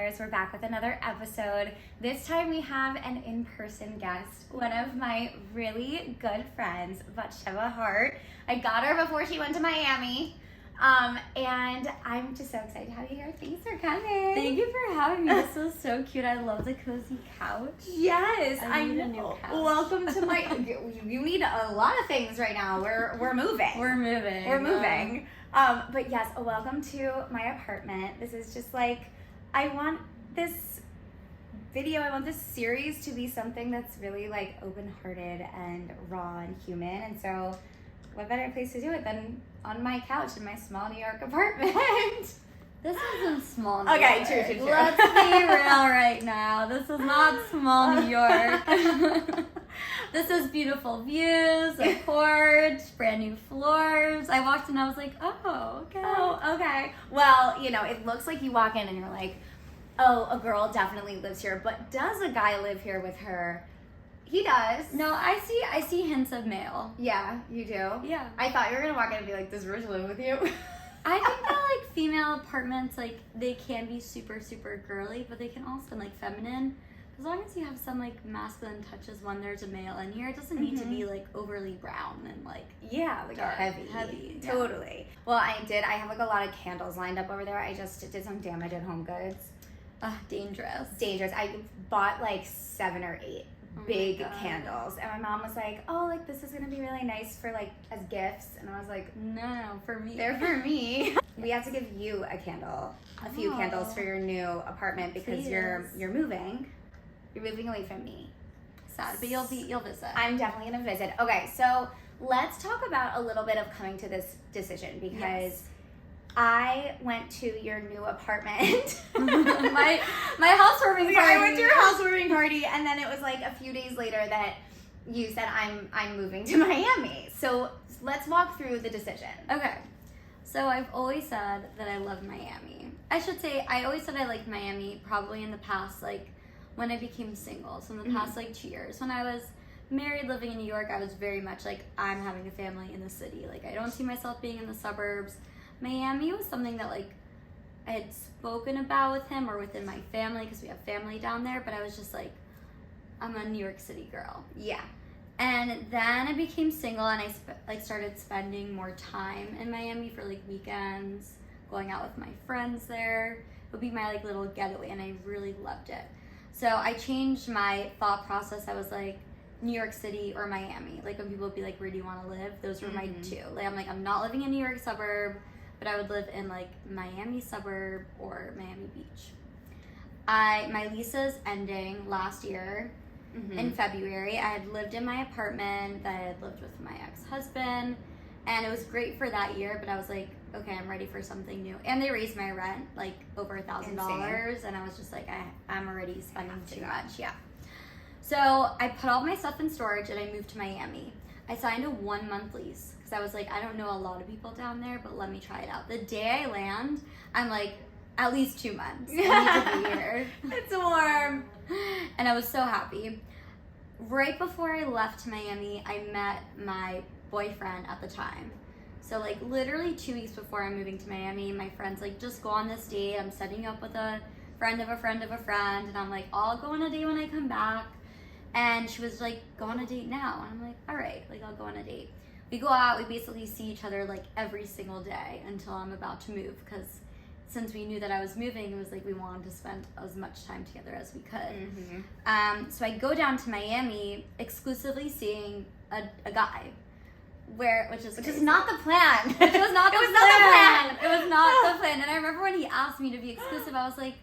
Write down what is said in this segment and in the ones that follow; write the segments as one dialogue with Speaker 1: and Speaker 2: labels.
Speaker 1: Storytellers. We're back with another episode. This time we have an in-person guest, one of my really good friends, Batsheva Haart. I got her before she went to Miami. And I'm just so excited to have you here. Thanks for coming.
Speaker 2: Thank you for having me. This is so cute. I love the cozy couch.
Speaker 1: Yes,
Speaker 2: I need a new couch.
Speaker 1: Welcome to my. You need a lot of things right now. We're moving.
Speaker 2: We're moving.
Speaker 1: We're moving. But yes, welcome to my apartment. This is just like, I want this series to be something that's really like open-hearted and raw and human. And so, what better place to do it than on my couch in my small New York apartment?
Speaker 2: This isn't small New
Speaker 1: Okay,
Speaker 2: York.
Speaker 1: true.
Speaker 2: Let's be real right now. This is not small New York. This is beautiful views, a porch, brand new floors. I walked in and I was like, oh, okay.
Speaker 1: Oh, okay. Well, it looks like you walk in and you're like, oh, a girl definitely lives here. But does a guy live here with her? He does.
Speaker 2: No, I see hints of male.
Speaker 1: Yeah, you do?
Speaker 2: Yeah.
Speaker 1: I thought you were going to walk in and be like, does Rich live with you?
Speaker 2: I think that like female apartments, like they can be super, super girly, but they can also like feminine. As long as you have some like masculine touches when there's a male in here, it doesn't need to be like overly brown and like
Speaker 1: like
Speaker 2: dark,
Speaker 1: heavy.
Speaker 2: Yeah.
Speaker 1: Totally. Well, I have like a lot of candles lined up over there. I just did some damage at Home Goods.
Speaker 2: Dangerous.
Speaker 1: I bought like 7 or 8 big candles, and my mom was like, oh, like this is gonna be really nice for like as gifts, and I was like,
Speaker 2: no, for me.
Speaker 1: They're for me. We have to give you a few candles for your new apartment because you're moving. You're moving away from me.
Speaker 2: Sad, but you'll visit.
Speaker 1: I'm definitely gonna visit. Okay, so let's talk about a little bit of coming to this decision because I went to your new apartment.
Speaker 2: my housewarming party.
Speaker 1: I went to your housewarming party, and then it was like a few days later that you said I'm moving to Miami. So let's walk through the decision.
Speaker 2: Okay. So I've always said that I love Miami. I should say I always said I liked Miami probably in the past, like when I became single. So in the past like 2 years. When I was married living in New York, I was very much like, I'm having a family in the city. Like I don't see myself being in the suburbs. Miami was something that like I had spoken about with him or within my family because we have family down there, but I was just like, I'm a New York City girl.
Speaker 1: Yeah.
Speaker 2: And then I became single and I started spending more time in Miami for like weekends, going out with my friends there. It would be my like little getaway, and I really loved it. So I changed my thought process. I was like, New York City or Miami. Like when people would be like, where do you want to live? Those were my two. Like I'm not living in New York suburb, but I would live in like Miami suburb or Miami Beach. My lease is ending last year in February. I had lived in my apartment that I had lived with my ex-husband, and it was great for that year, but I was like, okay, I'm ready for something new. And they raised my rent like over $1,000, and I was just like, I'm already spending too much. Yeah. So I put all my stuff in storage and I moved to Miami. I signed a 1-month lease because I was like, I don't know a lot of people down there, but let me try it out. The day I land, I'm like, at least 2 months. I need to be here.
Speaker 1: It's warm.
Speaker 2: And I was so happy. Right before I left Miami, I met my boyfriend at the time. So like literally 2 weeks before I'm moving to Miami, my friend's like, just go on this date. I'm setting you up with a friend of a friend of a friend. And I'm like, I'll go on a date when I come back. And she was like, go on a date now. And I'm like, all right, like I'll go on a date. We go out, we basically see each other like every single day until I'm about to move, because since we knew that I was moving, it was like we wanted to spend as much time together as we could. So I go down to Miami exclusively seeing a guy, which is
Speaker 1: not the plan.
Speaker 2: Which was not the plan. It was not the plan. And I remember when he asked me to be exclusive, I was like,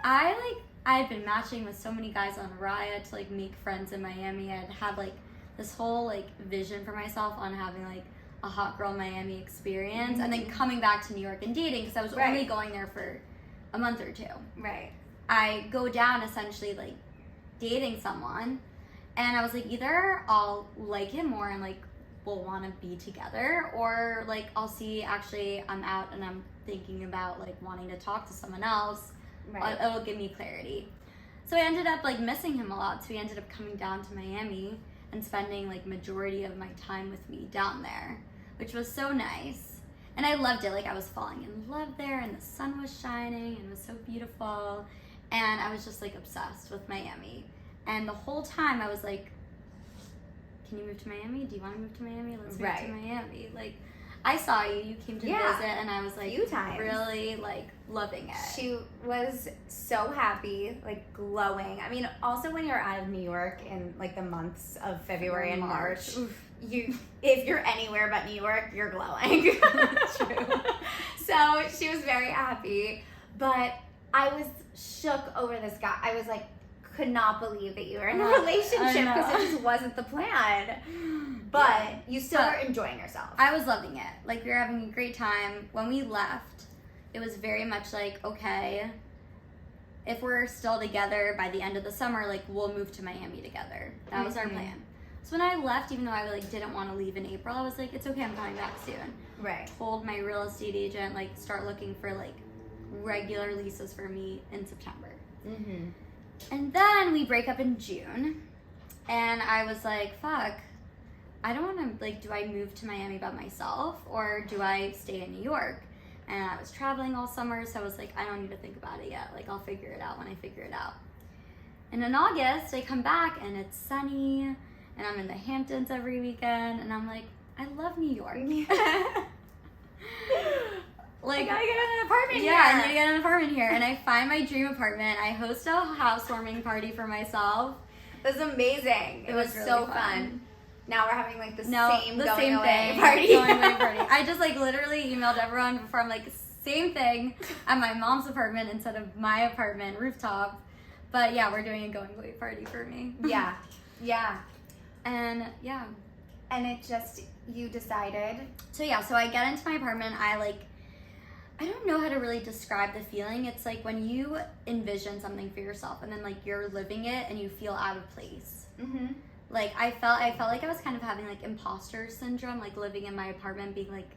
Speaker 2: I had been matching with so many guys on Raya to like make friends in Miami. I'd had like this whole like vision for myself on having like a hot girl Miami experience, and then coming back to New York and dating, because I was only going there for a month or 2.
Speaker 1: Right.
Speaker 2: I go down essentially like dating someone, and I was like, either I'll like him more and like we'll want to be together, or like I'll see actually I'm out and I'm thinking about like wanting to talk to someone else. Right. It'll give me clarity. So I ended up like missing him a lot, so we ended up coming down to Miami and spending like majority of my time with me down there, which was so nice. And I loved it. Like I was falling in love there, and the sun was shining and it was so beautiful. And I was just like obsessed with Miami. And the whole time I was like, can you move to Miami? Do you want to move to Miami? Let's move to Miami. Like, I saw you. You came to visit, and I was like,
Speaker 1: few times.
Speaker 2: really like loving it.
Speaker 1: She was so happy, like glowing. I mean, also when you're out of New York in like the months of February and March, if you're anywhere but New York, you're glowing.
Speaker 2: True.
Speaker 1: So she was very happy, but I was shook over this guy. I was like, could not believe that you were in a relationship because it just wasn't the plan. But you still were enjoying yourself.
Speaker 2: I was loving it. Like, we were having a great time. When we left, it was very much like, okay, if we're still together by the end of the summer, like, we'll move to Miami together. That was our plan. So when I left, even though I like didn't want to leave in April, I was like, it's okay, I'm coming back soon.
Speaker 1: Right.
Speaker 2: Told my real estate agent, like, start looking for like regular leases for me in September. And then we break up in June, and I was like, fuck, I don't want to, like, do I move to Miami by myself, or do I stay in New York? And I was traveling all summer, so I was like, I don't need to think about it yet. Like, I'll figure it out when I figure it out. And in August, I come back, and it's sunny, and I'm in the Hamptons every weekend, and I'm like, I love New York. Like,
Speaker 1: I gotta get an apartment here.
Speaker 2: Yeah, I need to get an apartment here. And I find my dream apartment. I host a housewarming party for myself.
Speaker 1: It was amazing. It was
Speaker 2: really
Speaker 1: so fun. Now we're having like the same
Speaker 2: going
Speaker 1: away
Speaker 2: thing.
Speaker 1: party.
Speaker 2: Going away party. I just like literally emailed everyone before. I'm like, same thing at my mom's apartment instead of my apartment rooftop. But yeah, we're doing a going away party for me.
Speaker 1: Yeah.
Speaker 2: And yeah.
Speaker 1: And it just, you decided.
Speaker 2: So yeah, so I get into my apartment. I don't know how to really describe the feeling. It's like when you envision something for yourself and then like you're living it and you feel out of place. Like I felt like I was kind of having like imposter syndrome, like living in my apartment being like,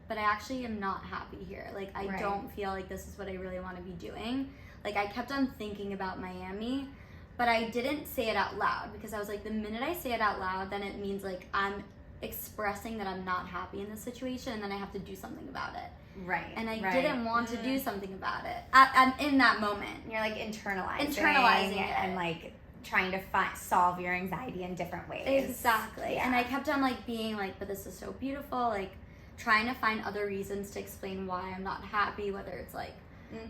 Speaker 2: but I actually am not happy here. Like I don't feel like this is what I really want to be doing. Like I kept on thinking about Miami, but I didn't say it out loud because I was like, the minute I say it out loud, then it means like I'm expressing that I'm not happy in this situation and then I have to do something about it.
Speaker 1: Right.
Speaker 2: And I didn't want to do something about it in that moment.
Speaker 1: You're like internalizing
Speaker 2: it
Speaker 1: and like trying to solve your anxiety in different ways.
Speaker 2: Exactly. Yeah. And I kept on like being like, but this is so beautiful, like trying to find other reasons to explain why I'm not happy, whether it's like,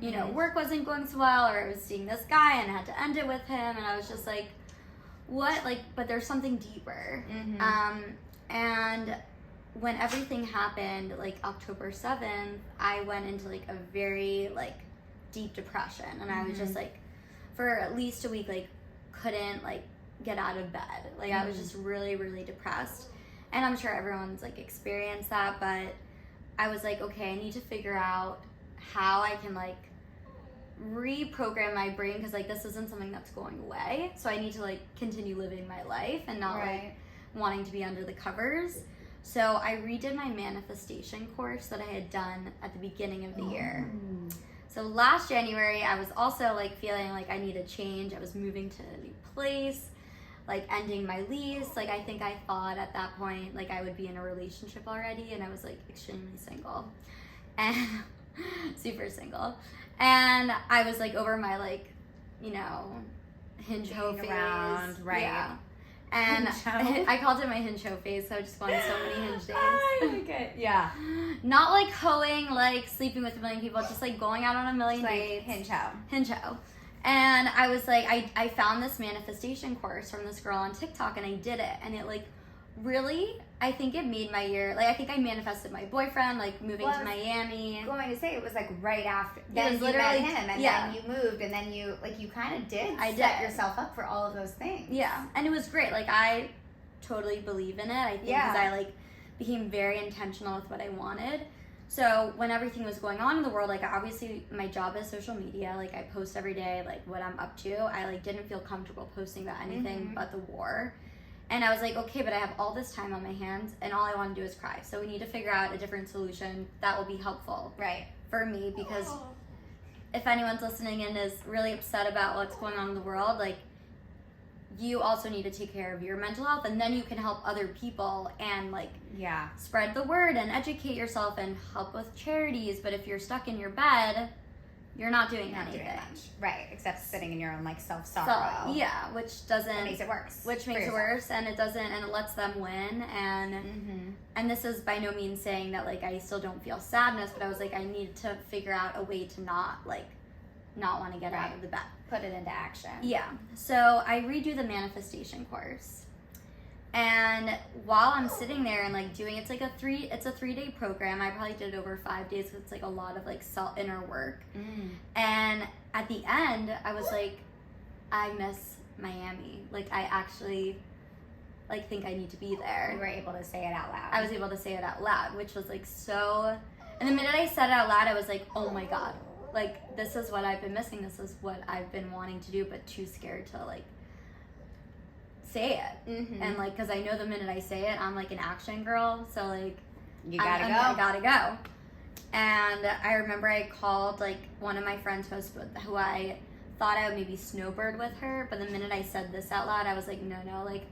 Speaker 2: you know, work wasn't going so well, or I was seeing this guy and I had to end it with him, and I was just like, what? Like, but there's something deeper. And when everything happened, like October 7th, I went into like a very like deep depression, and I was just like, for at least a week, like couldn't like get out of bed. Like I was just really, really depressed, and I'm sure everyone's like experienced that, but I was like, okay, I need to figure out how I can like reprogram my brain, because like this isn't something that's going away, so I need to like continue living my life and not like wanting to be under the covers. So I redid my manifestation course that I had done at the beginning of the year. So last January, I was also like feeling like I needed change. I was moving to a new place, like ending my lease. Like I think I thought at that point like I would be in a relationship already, and I was like extremely single and super single. And I was like over my like, you know, hinge hoe phase. Yeah. And I called it my hinge hoe phase, so I just wanted so many hinge days.
Speaker 1: I like it. Yeah.
Speaker 2: Not like hoeing, like sleeping with a million people, just like going out on a million dates.
Speaker 1: Hinge hoe.
Speaker 2: Hinge hoe. And I was like, I found this manifestation course from this girl on TikTok, and I did it. And it like really, I think it made my year. Like I think I manifested my boyfriend, like moving to Miami.
Speaker 1: I'm going to say it was like right after. Then
Speaker 2: was
Speaker 1: you
Speaker 2: literally
Speaker 1: met him, and then you moved, and then you like you kind of did set yourself up for all of those things.
Speaker 2: Yeah, and it was great. Like I totally believe in it. I think because I like became very intentional with what I wanted. So when everything was going on in the world, like obviously my job is social media. Like I post every day, like what I'm up to. I like didn't feel comfortable posting about anything but the war. And I was like, okay, but I have all this time on my hands, and all I want to do is cry. So we need to figure out a different solution that will be helpful for me, because if anyone's listening and is really upset about what's going on in the world, like you also need to take care of your mental health, and then you can help other people and like spread the word and educate yourself and help with charities. But if you're stuck in your bed, you're not doing
Speaker 1: Not
Speaker 2: anything.
Speaker 1: doing much. Right, except sitting in your own like
Speaker 2: So,
Speaker 1: self-sorrow.
Speaker 2: yeah, which doesn't...
Speaker 1: That makes it worse.
Speaker 2: Which makes it worse, and it doesn't, and it lets them win, and this is by no means saying that, like, I still don't feel sadness, but I was like, I need to figure out a way to not want to get out of the bed.
Speaker 1: Put it into action.
Speaker 2: Yeah, so I redo the manifestation course. And while I'm sitting there and like doing, it's a 3-day program. I probably did it over 5 days. It's like a lot of like inner work. And at the end, I was like, I miss Miami. Like I actually like think I need to be there.
Speaker 1: You were able to say it out loud.
Speaker 2: I was able to say it out loud, which was like so. And the minute I said it out loud, I was like, oh my God, like this is what I've been missing. This is what I've been wanting to do, but too scared to like say it. And like, because I know the minute I say it, I'm like an action girl, so like
Speaker 1: you gotta go.
Speaker 2: I gotta go. And I remember I called like one of my friends who I thought I would maybe snowbird with her, but the minute I said this out loud, I was like, no, like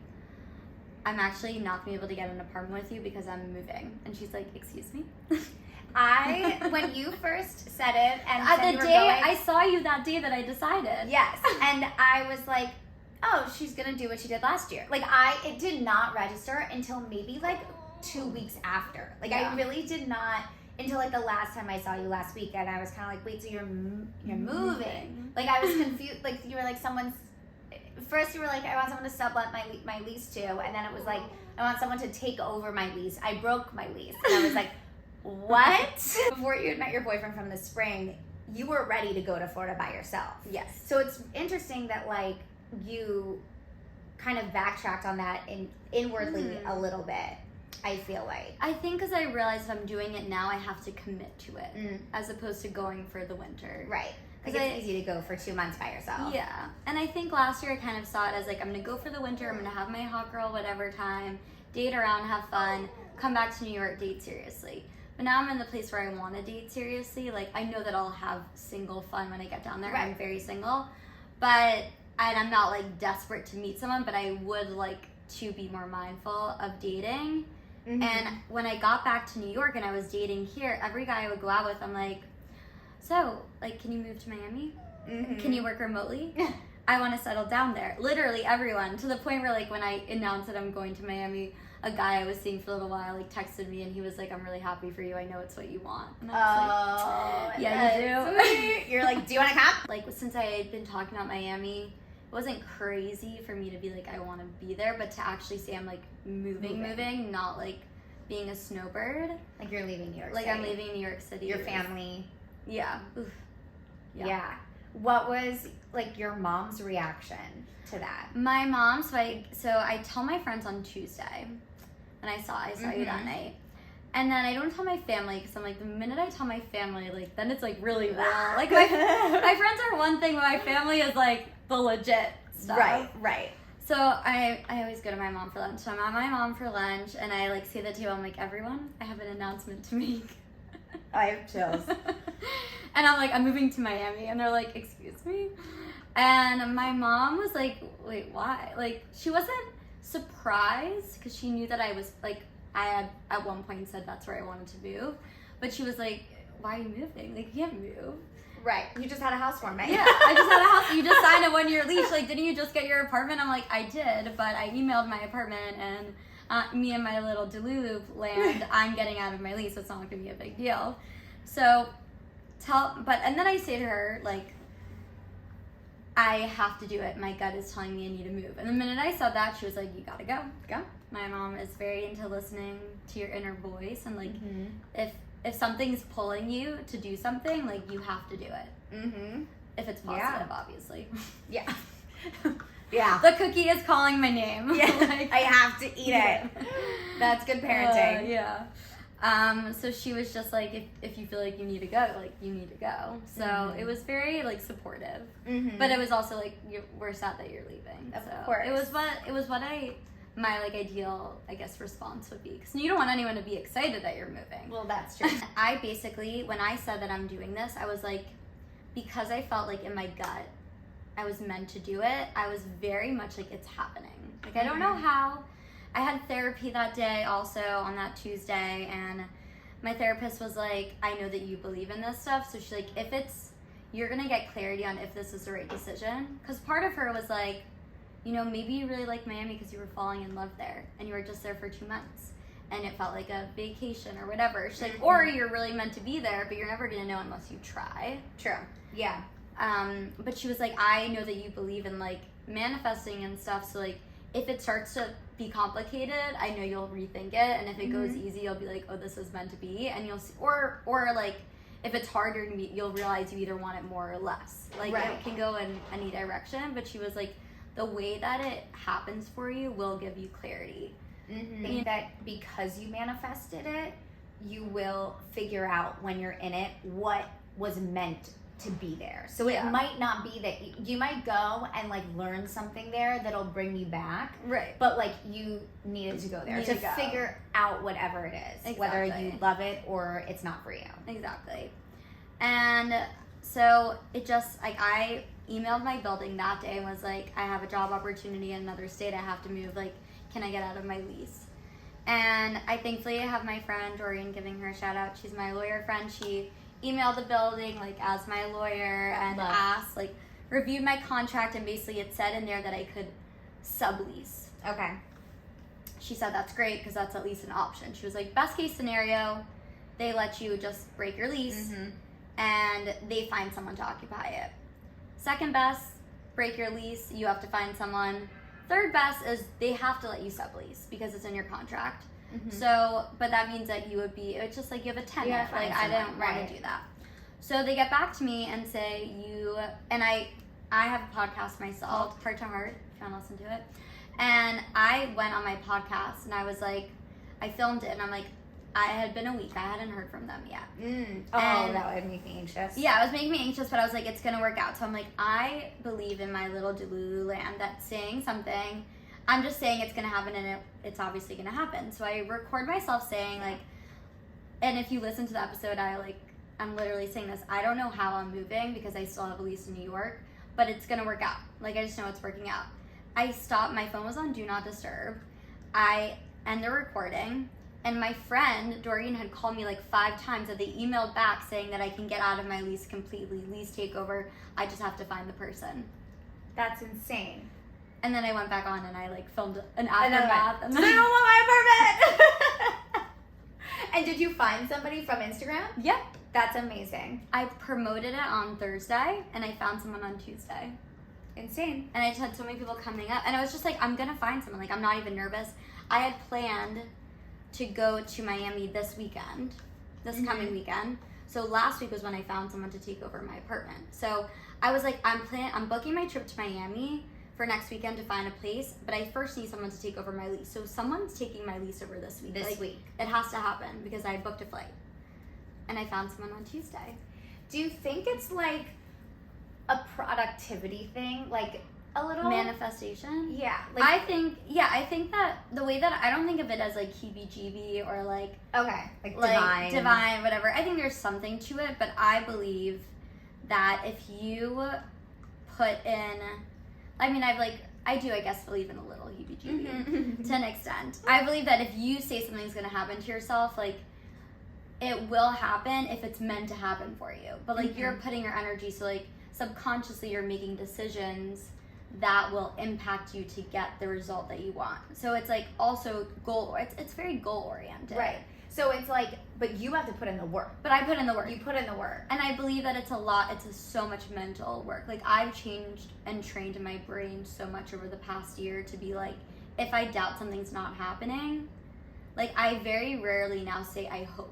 Speaker 2: I'm actually not gonna be able to get an apartment with you because I'm moving. And she's like, excuse me.
Speaker 1: When you first said it, and
Speaker 2: At
Speaker 1: said
Speaker 2: the
Speaker 1: you were
Speaker 2: day
Speaker 1: going,
Speaker 2: I saw you that day that I decided.
Speaker 1: yes, and I was like, oh, she's gonna do what she did last year. Like it did not register until maybe like 2 weeks after. Like I really did not until like the last time I saw you last week, and I was kind of like, wait, so you're moving? Like I was confused. Like you were like First you were like, I want someone to sublet my lease to, and then it was like, I want someone to take over my lease. I broke my lease, and I was like, what? Before you had met your boyfriend from the spring, you were ready to go to Florida by yourself.
Speaker 2: Yes.
Speaker 1: So it's interesting that like you kind of backtracked on that inwardly a little bit, I feel like.
Speaker 2: I think because I realized if I'm doing it now, I have to commit to it as opposed to going for the winter.
Speaker 1: Right. Like it's easy to go for 2 months by yourself.
Speaker 2: Yeah. And I think last year I kind of saw it as like, I'm going to go for the winter, I'm going to have my hot girl whatever time, date around, have fun, come back to New York, date seriously. But now I'm in the place where I want to date seriously. Like I know that I'll have single fun when I get down there.
Speaker 1: Right.
Speaker 2: I'm very single. And I'm not like desperate to meet someone, but I would like to be more mindful of dating. And when I got back to New York and I was dating here, every guy I would go out with, I'm like, so like, can you move to Miami? Can you work remotely? I want to settle down there. Literally everyone, to the point where like when I announced that I'm going to Miami, a guy I was seeing for a little while like texted me and he was like, I'm really happy for you. I know it's what you want. And I was like, yeah, you do.
Speaker 1: You're like, do you want to come?
Speaker 2: Like since I had been talking about Miami, it wasn't crazy for me to be like, I want to be there, but to actually say I'm like moving, not like being a snowbird.
Speaker 1: Like you're leaving New York
Speaker 2: Like
Speaker 1: City.
Speaker 2: I'm leaving New York City.
Speaker 1: Your family.
Speaker 2: Yeah. Oof.
Speaker 1: Yeah. What was like your mom's reaction to that?
Speaker 2: My mom, so I tell my friends on Tuesday, and I saw you that night. And then I don't tell my family because I'm like, the minute I tell my family, like, then it's like really real. Like my friends are one thing, but my family is like the legit stuff.
Speaker 1: Right.
Speaker 2: So I always go to my mom for lunch. So I'm at my mom for lunch, and I like see the table. I'm like, everyone, I have an announcement to make.
Speaker 1: I have chills.
Speaker 2: And I'm like, I'm moving to Miami, and they're like, excuse me. And my mom was like, wait, why? Like, she wasn't surprised because she knew that I was like, I had at one point said that's where I wanted to move, but she was like, why are you moving? Like, you can't move.
Speaker 1: Right. You just had a housewarming.
Speaker 2: Yeah, I just had a house. You just signed a 1-year lease. Like, didn't you just get your apartment? I'm like, I did, but I emailed my apartment, and me and my little Duluth land, I'm getting out of my lease. So it's not going to be a big deal. So and then I say to her, like, I have to do it. My gut is telling me I need to move. And the minute I said that, she was like, you gotta go.
Speaker 1: Go.
Speaker 2: My mom is very into listening to your inner voice, and like, if something's pulling you to do something, like, you have to do it. If it's positive, obviously.
Speaker 1: Yeah. Yeah.
Speaker 2: The cookie is calling my name.
Speaker 1: Yeah.
Speaker 2: Like,
Speaker 1: I have to eat it. That's good parenting.
Speaker 2: Yeah. So she was just like, if you feel like you need to go, like, you need to go. So it was very like supportive, but it was also like, we're sad that you're leaving.
Speaker 1: Of course.
Speaker 2: It was what my like ideal, I guess, response would be, because you don't want anyone to be excited that you're moving.
Speaker 1: Well, that's true.
Speaker 2: I basically, when I said that I'm doing this, I was like, because I felt like in my gut I was meant to do it, I was very much like, it's happening. Like, I don't know how. I had therapy that day also on that Tuesday, and my therapist was like, I know that you believe in this stuff, so she's like, if it's you're going to get clarity on if this is the right decision. Because part of her was like, you know, maybe you really like Miami because you were falling in love there and you were just there for 2 months and it felt like a vacation or whatever. She's like, or you're really meant to be there, but you're never going to know unless you try.
Speaker 1: True. Yeah.
Speaker 2: But she was like, I know that you believe in like manifesting and stuff. So like, if it starts to be complicated, I know you'll rethink it. And if it goes easy, you'll be like, oh, this is meant to be. And you'll see, or like, if it's harder, you'll realize you either want it more or less. Like, it can go in any direction. But she was like, the way that it happens for you will give you clarity.
Speaker 1: I think that because you manifested it, you will figure out when you're in it what was meant to be there. So it might not be that you might go and like learn something there that'll bring you back.
Speaker 2: Right.
Speaker 1: But like you needed to go there to figure out whatever it is, whether you love it or it's not for you.
Speaker 2: Exactly. And so it just like I emailed my building that day and was like, I have a job opportunity in another state. I have to move. Like, can I get out of my lease? And I thankfully have my friend Doreen, giving her a shout out. She's my lawyer friend. She emailed the building like as my lawyer and asked, like, reviewed my contract, and basically it said in there that I could sublease.
Speaker 1: Okay.
Speaker 2: She said that's great because that's at least an option. She was like, best case scenario, they let you just break your lease and they find someone to occupy it. Second best, break your lease, you have to find someone. Third best is they have to let you sublease because it's in your contract. So, but that means that you would be, it's just like you have a tenant. Like, I didn't want to do that. So they get back to me and say, I have a podcast myself, Heart to Heart, if you want to listen to it. And I went on my podcast and I was like, I filmed it and I'm like, I had been a week. I hadn't heard from them yet.
Speaker 1: That would make me anxious.
Speaker 2: Yeah, it was making me anxious, but I was like, it's going to work out. So I'm like, I believe in my little Delulu land that saying something, I'm just saying it's going to happen and it's obviously going to happen. So I record myself saying like, and if you listen to the episode, I'm literally saying this. I don't know how I'm moving because I still have a lease in New York, but it's going to work out. Like, I just know it's working out. I stopped. My phone was on Do Not Disturb. I end the recording. And my friend, Doreen, had called me like 5 times that they emailed back saying that I can get out of my lease completely, lease takeover. I just have to find the person.
Speaker 1: That's insane.
Speaker 2: And then I went back on and I like filmed an aftermath.
Speaker 1: And then I don't want my apartment! And did you find somebody from Instagram?
Speaker 2: Yep.
Speaker 1: That's amazing.
Speaker 2: I promoted it on Thursday and I found someone on Tuesday.
Speaker 1: Insane.
Speaker 2: And I just had so many people coming up. And I was just like, I'm going to find someone. Like, I'm not even nervous. I had planned to go to Miami this coming weekend. So last week was when I found someone to take over my apartment. So I was like, I'm booking my trip to Miami for next weekend to find a place, but I first need someone to take over my lease. So someone's taking my lease over this week.
Speaker 1: This week.
Speaker 2: It has to happen because I booked a flight. And I found someone on Tuesday.
Speaker 1: Do you think it's like a productivity thing? Like a little
Speaker 2: manifestation?
Speaker 1: Yeah.
Speaker 2: Like, I think that the way that I don't think of it as like heebie-jeebie or like divine, whatever. I think there's something to it, but I believe that if you put in, I guess believe in a little heebie-jeebie to an extent. I believe that if you say something's going to happen to yourself, like, it will happen if it's meant to happen for you. But like you're putting your energy, so like subconsciously you're making decisions that will impact you to get the result that you want. So it's like also it's very goal oriented.
Speaker 1: Right. So it's like, but you have to put in the work.
Speaker 2: But I put in the work.
Speaker 1: You put in the work.
Speaker 2: And I believe that it's so much mental work. Like, I've changed and trained my brain so much over the past year to be like, if I doubt something's not happening, like, I very rarely now say I hope.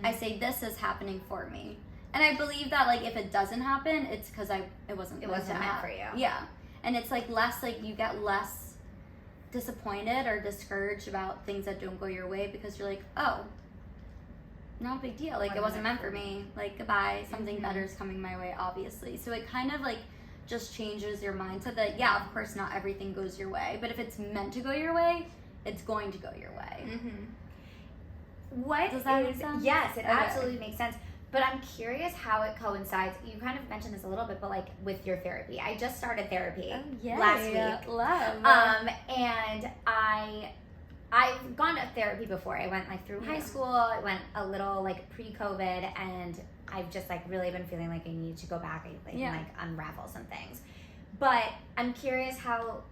Speaker 2: I say this is happening for me. And I believe that, like, if it doesn't happen, it's because it wasn't meant
Speaker 1: for you.
Speaker 2: Yeah. And it's like less, like, you get less disappointed or discouraged about things that don't go your way because you're like, oh, not a big deal. Like, it wasn't meant for me. Like, goodbye. Something better is coming my way, obviously. So it kind of, like, just changes your mindset that, yeah, of course, not everything goes your way. But if it's meant to go your way, it's going to go your way.
Speaker 1: What
Speaker 2: does that make sense?
Speaker 1: Yes, it absolutely makes sense. But I'm curious how it coincides. You kind of mentioned this a little bit, but like with your therapy. I just started therapy last week.
Speaker 2: Love.
Speaker 1: And I've gone to therapy before. I went like through high school. I went a little like pre-COVID, and I've just like really been feeling like I need to go back and like unravel some things. But I'm curious how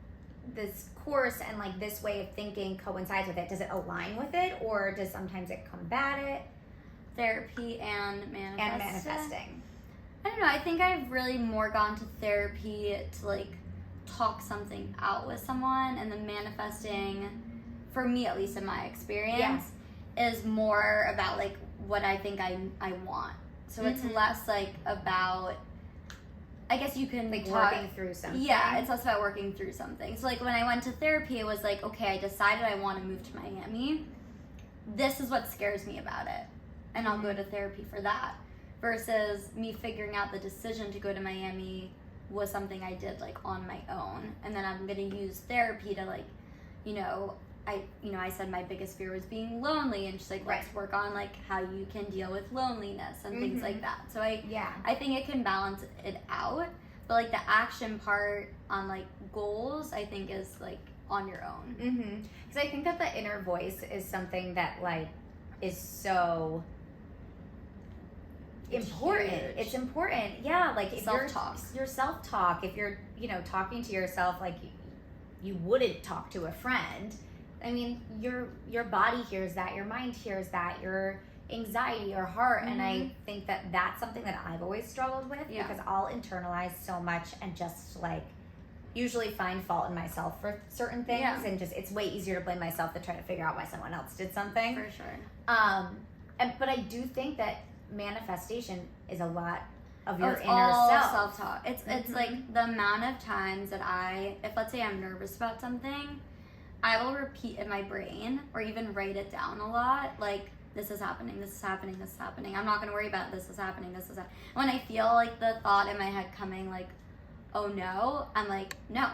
Speaker 1: this course and like this way of thinking coincides with it. Does it align with it, or does sometimes it combat it?
Speaker 2: Therapy and manifesting. I don't know. I think I've really more gone to therapy to like talk something out with someone, and then manifesting, for me at least in my experience, is more about like what I think I want. So it's less like about, I guess you can
Speaker 1: like
Speaker 2: work,
Speaker 1: working through something.
Speaker 2: Yeah, it's less about working through something. So like when I went to therapy, it was like, okay, I decided I want to move to Miami. This is what scares me about it, and I'll go to therapy for that. Versus me figuring out the decision to go to Miami was something I did like on my own, and then I'm gonna use therapy to like, I said my biggest fear was being lonely, and she's like, let's work on like how you can deal with loneliness and things like that. So I think it can balance it out, but like the action part on like goals, I think is like on your own.
Speaker 1: Because I think that the inner voice is something that like is so important. It's important. Yeah, like if your self-talk, if you're, talking to yourself like you wouldn't talk to a friend. I mean, your body hears that, your mind hears that, your anxiety or heart, and I think that that's something that I've always struggled with because I'll internalize so much and just like usually find fault in myself for certain things, and just it's way easier to blame myself than try to figure out why someone else did something.
Speaker 2: For sure.
Speaker 1: But I do think that manifestation is a lot of your inner
Speaker 2: self-talk. It's like the amount of times that if let's say I'm nervous about something, I will repeat in my brain or even write it down a lot, like, this is happening, this is happening, this is happening. I'm not going to worry about this is happening, this is happening. When I feel like the thought in my head coming like, oh no, I'm like, no,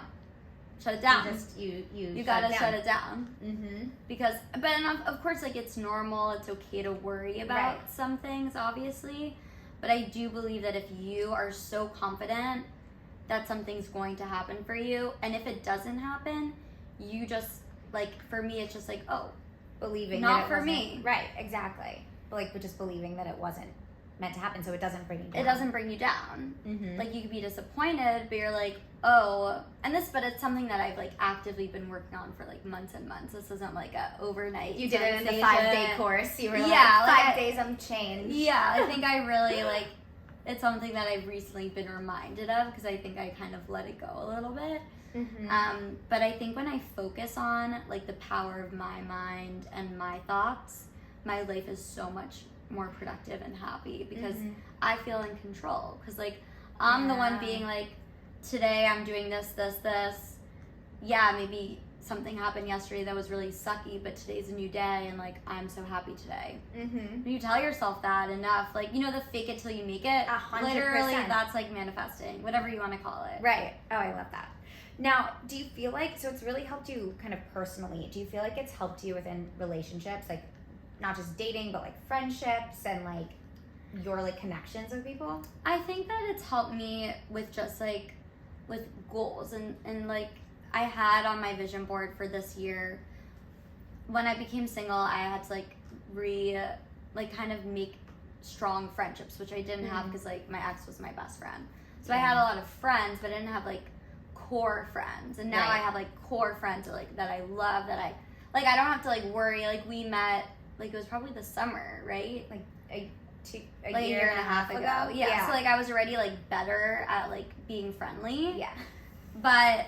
Speaker 2: shut it down. You gotta shut it down. Because, of course, like, it's normal, it's okay to worry about some things, obviously. But I do believe that if you are so confident that something's going to happen for you, and if it doesn't happen, you just, like, for me, it's just like, oh,
Speaker 1: believing
Speaker 2: not
Speaker 1: that
Speaker 2: for me.
Speaker 1: Right, exactly. But just believing that it wasn't meant to happen, so it doesn't bring you down.
Speaker 2: It doesn't bring you down. Like, you could be disappointed, but you're like, oh, but it's something that I've, like, actively been working on for, like, months and months. This isn't, like, a overnight.
Speaker 1: You did it in the 5-day course. You were like, 5 days I'm changed.
Speaker 2: Yeah, I think I really, like, it's something that I've recently been reminded of, because I think I kind of let it go a little bit. But I think when I focus on like the power of my mind and my thoughts, my life is so much more productive and happy because I feel in control. Because like I'm the one being like, today I'm doing this. Yeah, maybe something happened yesterday that was really sucky, but today's a new day, and like I'm so happy today. When you tell yourself that enough, like, the fake it till you make it.
Speaker 1: 100%.
Speaker 2: Literally, that's like manifesting, whatever you want to call it.
Speaker 1: Right. Oh, I love that. Now, do you feel like, so it's really helped you kind of personally, do you feel like it's helped you within relationships, like not just dating, but like friendships and like your like connections with people?
Speaker 2: I think that it's helped me with just like, with goals and like I had on my vision board for this year, when I became single, I had to like kind of make strong friendships, which I didn't have because like my ex was my best friend. So I had a lot of friends, but I didn't have like core friends, and now I have like core friends like that I love, that I don't have to like worry. Like we met, like it was probably the summer, right? Like a year and a half ago. Yeah. So like I was already like better at like being friendly. Yeah. But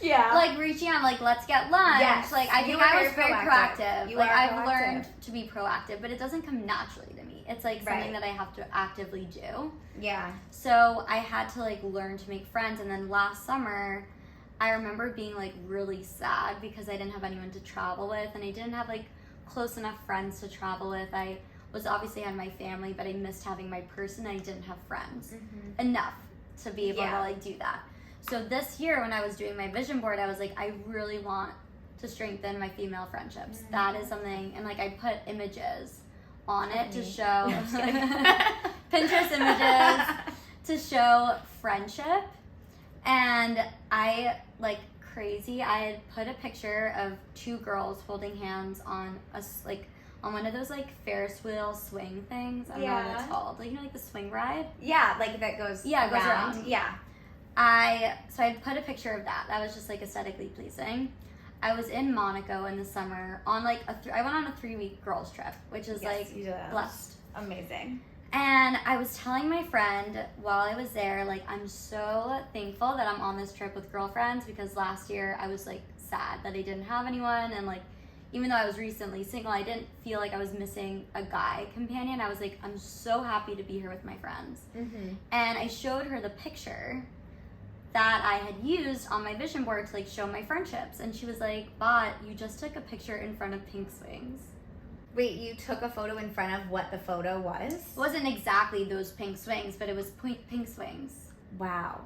Speaker 2: like reaching out, like let's get lunch. Yes. Like I think I was very proactive. Like I've learned to be proactive, but it doesn't come naturally to me. It's like something that I have to actively do. Yeah. So I had to like learn to make friends, and then last summer I remember being like really sad because I didn't have anyone to travel with, and I didn't have like close enough friends to travel with. I was obviously had my family, but I missed having my person. I didn't have friends enough to be able to like do that. So this year when I was doing my vision board, I was like, I really want to strengthen my female friendships. That is something, and like I put images on it to show Pinterest images to show friendship. And I, like crazy, I had put a picture of two girls holding hands on on one of those like Ferris wheel swing things. I don't know what it's called. Like, you know, like the swing ride?
Speaker 1: Yeah, like that goes
Speaker 2: Yeah, it goes around.
Speaker 1: Yeah.
Speaker 2: So I put a picture of that. That was just like aesthetically pleasing. I was in Monaco in the summer on like I went on a 3-week girls trip, which is like blessed.
Speaker 1: Amazing.
Speaker 2: And I was telling my friend while I was there, like, I'm so thankful that I'm on this trip with girlfriends, because last year I was like sad that I didn't have anyone, and like even though I was recently single, I didn't feel like I was missing a guy companion. I was like, I'm so happy to be here with my friends.
Speaker 1: Mm-hmm.
Speaker 2: And I showed her the picture that I had used on my vision board to like show my friendships, and she was like, "Bot, you just took a picture in front of pink swings."
Speaker 1: Wait, you took a photo in front of what the photo was?
Speaker 2: It wasn't exactly those pink swings, but it was pink swings.
Speaker 1: Wow.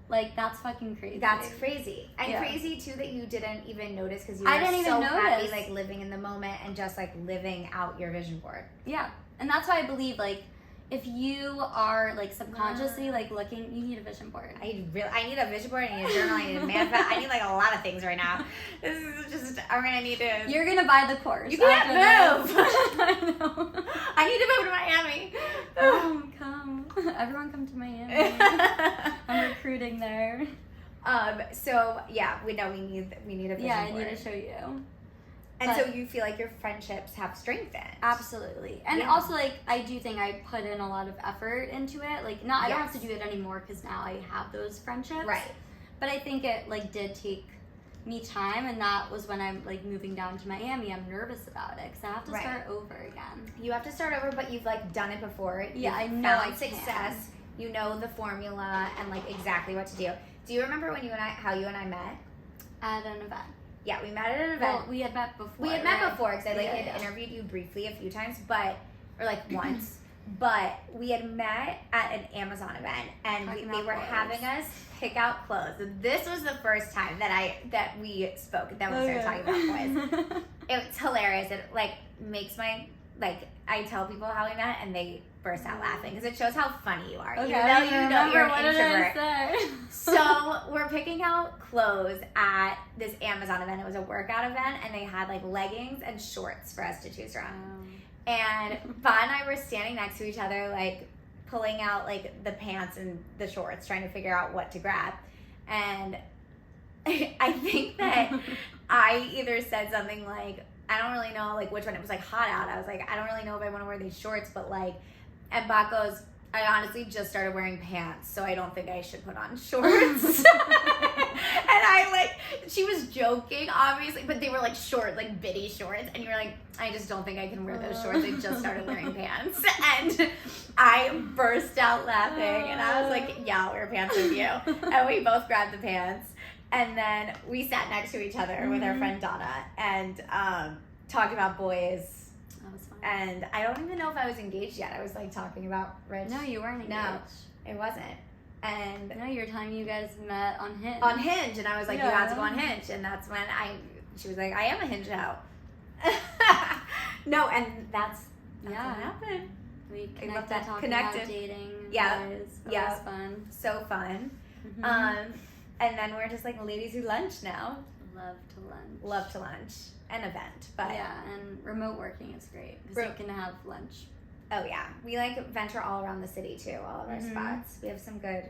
Speaker 2: Like, that's fucking crazy.
Speaker 1: That's crazy. And
Speaker 2: Yeah.
Speaker 1: crazy, too, that you didn't even notice, because you
Speaker 2: I
Speaker 1: were
Speaker 2: didn't
Speaker 1: so
Speaker 2: even
Speaker 1: happy,
Speaker 2: notice.
Speaker 1: like, living in the moment and just, like, living out your vision board.
Speaker 2: Yeah. And that's why I believe, like, if you are, like, subconsciously, like, looking, you need a vision board.
Speaker 1: I need a vision board, I need a journal, I need a manifest, I need, like, a lot of things right now. This is just, I'm gonna need to...
Speaker 2: You're gonna buy the course.
Speaker 1: You can't move!
Speaker 2: I know.
Speaker 1: I need to move to Miami.
Speaker 2: Come. Everyone come to Miami. I'm recruiting there.
Speaker 1: So yeah, we know we need a vision
Speaker 2: Yeah, I
Speaker 1: board.
Speaker 2: need to show you.
Speaker 1: And
Speaker 2: But-
Speaker 1: so you feel like your friendships have strengthened.
Speaker 2: Absolutely. And
Speaker 1: Yeah.
Speaker 2: also, like, I do think I put in a lot of effort into it. Like, I don't have to
Speaker 1: Yes.
Speaker 2: do it anymore because now I have those friendships.
Speaker 1: Right.
Speaker 2: But I think it, like, did take me time, and that was when I'm, like, moving down to Miami. I'm nervous about it because I have to
Speaker 1: Right.
Speaker 2: start over again.
Speaker 1: You have to start over, but you've like done it before.
Speaker 2: Yeah, I
Speaker 1: You've
Speaker 2: know
Speaker 1: found
Speaker 2: I can.
Speaker 1: success. You know the formula and like exactly what to do. Do you remember when how you and I met?
Speaker 2: At an event.
Speaker 1: Yeah, we met at an event.
Speaker 2: Well, we had met before.
Speaker 1: We had met
Speaker 2: right?
Speaker 1: before because I like
Speaker 2: Yeah,
Speaker 1: had
Speaker 2: yeah.
Speaker 1: interviewed you briefly a few times, or like once. But we had met at an Amazon event, and
Speaker 2: Talking
Speaker 1: they
Speaker 2: about
Speaker 1: were
Speaker 2: clothes.
Speaker 1: having us pick out clothes. And this was the first time that we spoke. Then we started talking about clothes. It's hilarious. It like makes my I tell people how we met, and they burst out laughing because it shows how funny you are.
Speaker 2: Okay,
Speaker 1: Even though you know you're
Speaker 2: what
Speaker 1: an introvert.
Speaker 2: Did I say?
Speaker 1: So we're picking out clothes at this Amazon event. It was a workout event, and they had like leggings and shorts for us to choose from. And Ba and I were standing next to each other, like pulling out like the pants and the shorts, trying to figure out what to grab. And I think that I either said something like, I don't really know like which one. It was like hot out. I was like, I don't really know if I want to wear these shorts, but like, and Ba goes, I honestly just started wearing pants, so I don't think I should put on shorts. And I like, she was joking, obviously, but they were like short, like bitty shorts. And you were like, I just don't think I can wear those shorts. I just started wearing pants. And I burst out laughing, and I was like, yeah, I'll wear pants with you. And we both grabbed the pants. And then we sat next to each other with our friend Donna and talked about boys.
Speaker 2: That was fun.
Speaker 1: And I don't even know if I was engaged yet. I was like talking about Rich.
Speaker 2: No, you weren't engaged.
Speaker 1: No, it wasn't. And
Speaker 2: No, you were telling me you guys met on Hinge.
Speaker 1: on Hinge, and I was like, you have to go
Speaker 2: Yeah.
Speaker 1: on Hinge. And that's when she was like, I am a Hinge out. No, and that's what happened.
Speaker 2: We
Speaker 1: love
Speaker 2: connected,
Speaker 1: that.
Speaker 2: talking
Speaker 1: Connected.
Speaker 2: about dating.
Speaker 1: Yeah.
Speaker 2: Guys. That
Speaker 1: Yeah.
Speaker 2: was fun.
Speaker 1: So fun.
Speaker 2: Mhm.
Speaker 1: And then we're just like ladies who lunch now.
Speaker 2: Love to lunch.
Speaker 1: Love to lunch. An event, but
Speaker 2: Yeah, and remote working is great because you can have lunch.
Speaker 1: oh yeah, we like venture all around the city too. All of our
Speaker 2: Mhm.
Speaker 1: spots. We have some good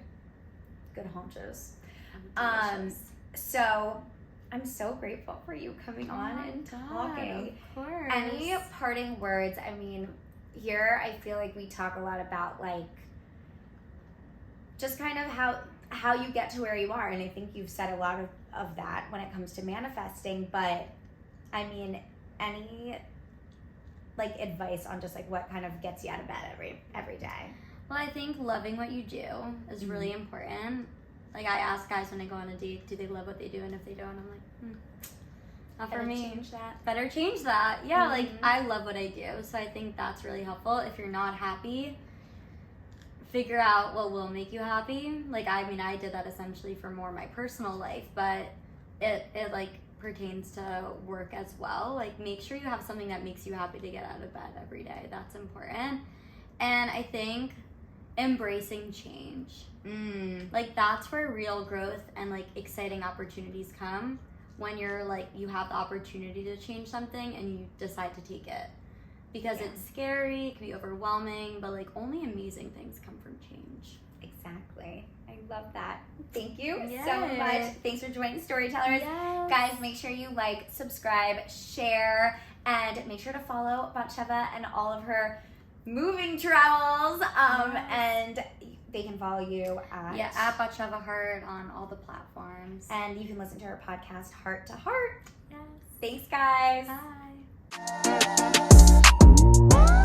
Speaker 1: honchos.
Speaker 2: Delicious.
Speaker 1: So I'm so grateful for you coming
Speaker 2: Oh
Speaker 1: on
Speaker 2: my
Speaker 1: and
Speaker 2: God,
Speaker 1: talking.
Speaker 2: Of course.
Speaker 1: Any parting words? I mean, here I feel like we talk a lot about like just kind of how you get to where you are, and I think you've said a lot of that when it comes to manifesting. But I mean, any like advice on just like what kind of gets you out of bed every day?
Speaker 2: Well, I think loving what you do is really important. Like, I ask guys when I go on a date, do they love what they do? And if they don't, I'm like, not for
Speaker 1: Better
Speaker 2: me.
Speaker 1: change that.
Speaker 2: Better change that. Yeah, like,
Speaker 1: Mhm.
Speaker 2: I love what I do. So I think that's really helpful. If you're not happy, figure out what will make you happy. Like, I mean, I did that essentially for more my personal life, but it like pertains to work as well. Like, make sure you have something that makes you happy to get out of bed every day. That's important. And I think embracing change. Like, that's where real growth and like exciting opportunities come, when you're like, you have the opportunity to change something and you decide to take it. because
Speaker 1: Yeah.
Speaker 2: it's scary, it can be overwhelming, but like only amazing things come from change.
Speaker 1: Exactly. I love that. Thank you so
Speaker 2: Yes.
Speaker 1: much. Thanks for joining Storytellers.
Speaker 2: Yes.
Speaker 1: Guys, make sure you like, subscribe, share, and make sure to follow Batsheva and all of her moving travels. And they can follow you
Speaker 2: at Batsheva Haart on all the platforms.
Speaker 1: and you can listen to her podcast, Heart to Heart.
Speaker 2: Yes.
Speaker 1: Thanks, guys.
Speaker 2: Bye.